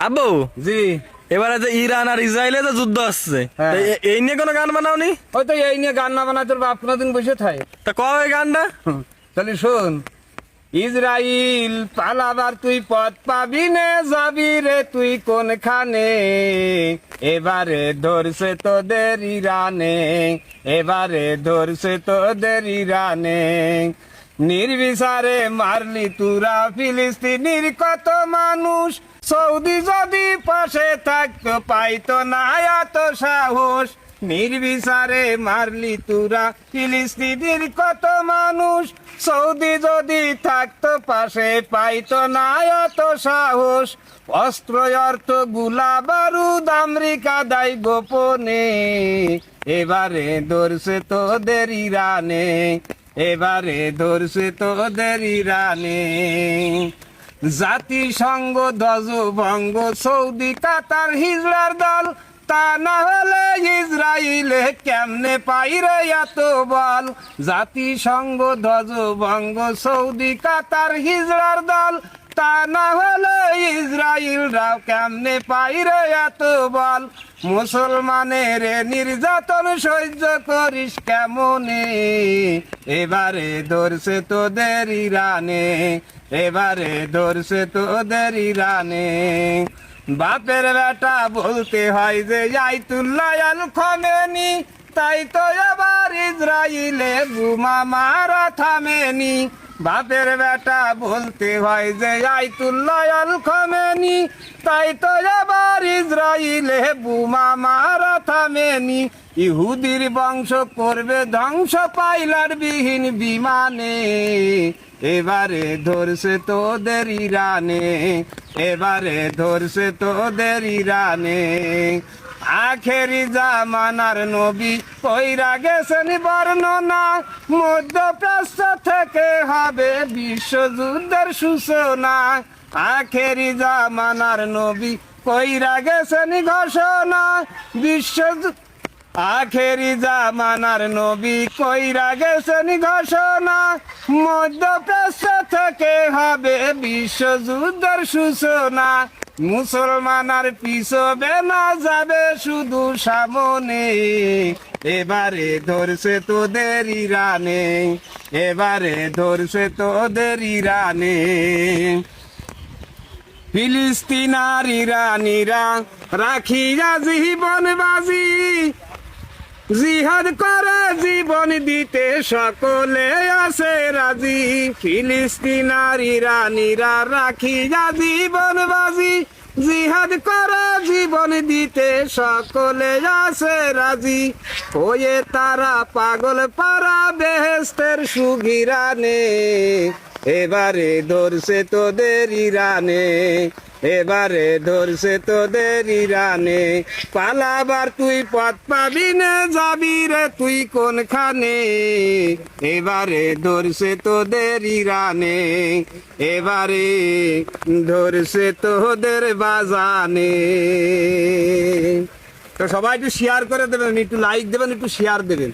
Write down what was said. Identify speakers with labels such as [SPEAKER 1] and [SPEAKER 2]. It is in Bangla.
[SPEAKER 1] আব্বু,
[SPEAKER 2] জি।
[SPEAKER 1] এবারে যে ইরান আর ইসরায়েলে যে যুদ্ধ আসছে,
[SPEAKER 2] হ্যাঁ।
[SPEAKER 1] তা এই নিয়ে কোনো গান বানাওনি?
[SPEAKER 2] ওই তো এই নিয়ে গান না বানায় তোর বাপ কোনোদিন বসে থাকে।
[SPEAKER 1] তা কবে এই গানটা?
[SPEAKER 2] তাহলে শোন, ইসরাইল পালাবার তুই পথ পাবি নে, যাবি রে তুই কোনখানে, এবারে ধরছে তোদের ইরানে, এবারে ধরছে তোদের ইরানে, নির্বিচারে মারলি তুরা ফিলিস্তিনির কত মানুষ, সৌদি যদি পাশে থাকতো পাইতো না এত সাহস, নির্বিচারে মারলি তুরা ফিলিস্তিনির কত মানুষ, সৌদি যদি থাকতো পাশে পাইতো না এত সাহস, অস্ত্র অর্থ গুলা বারুদ আমেরিকা দায় গোপনে, এবারে ধরছে তোদের ইরানে, এবারে ধরছে তোদের ইরানে, জাতিসংঘ ধ্বজভঙ্গ সৌদি কাতার হিজড়ার দল, তা না হলে ইসরায়েলে কেমনে পাইরে এত বল, জাতিসংঘ ধ্বজভঙ্গ সৌদি কাতার হিজড়ার দল, তা না হলে ইসরায়েলরা কেমনে পাইরে এত বল, মুসলমানের নির্যাতন সহ্য করিস কেমনে, এবারে ধরছে তোদের ইরানে, এবারে ধরছে তোদের ইরানে, বাপের বেটা বলতে হয় যে আয়াতুল্লাহ আল খামেনি, তাই তো এবার ইসরায়েলে বোমা মারা থামেনি, বাপের বেটা বলতে হয় যে আয়াতুল্লাহ আল খামেনি, তাই তো এবার ইসরায়েলে বোমা মারা থামেনি, ইহুদির বংশ করবে ধ্বংস পাইলার বিহীন বিমানে, এবারে ধরছে তোদের ইরানে, এবারে ধরছে তোদের ইরানে, আখেরি জামানার নবী কইরা গেছেন বর্ণনা, মধ্যপ্রাচ্য থেকে হবে বিশ্বযুদ্ধের সূচনা, আখেরি জামানার নবী কইরা গেছেন ঘোষণা, আখেরি জামানার নবী কইরা গেছেন ঘোষণা, মধ্যপ্রাচ্য থেকে হবে বিশ্বযুদ্ধের সূচনা, মুসলমান আর পিছবে না যাবে শুধু সামনে, এবারে ধরছে তোদের ইরানে, এবারে ধরছে তোদের ইরানে, ফিলিস্তিন আর ইরানিরা রাখিয়া জীবন বাজি, জিহাদ করে জীবন দিতে সকলে আছে রাজি, ফিলিস্তিন আর ইরানিরা রাখিয়া জীবন বাজি, জিহাদ করে জীবন দিতে সকলে আছে রাজি, হয়ে তারা পাগল পারা বেহেস্তের সুগিরানে, এবারে ধরছে তোদের ইরানে, এবারে ধরছে তোদের ইরানে, পালাবার তুই পথ পাবি না, যাবি রে তুই কোনখানে, এবারে ধরছে তোদের ইরানে, এবারে ধরছে তোদের বাজানে। তো সবাই একটু শেয়ার করে দেবেন, একটু লাইক দেবেন, একটু শেয়ার দেবেন।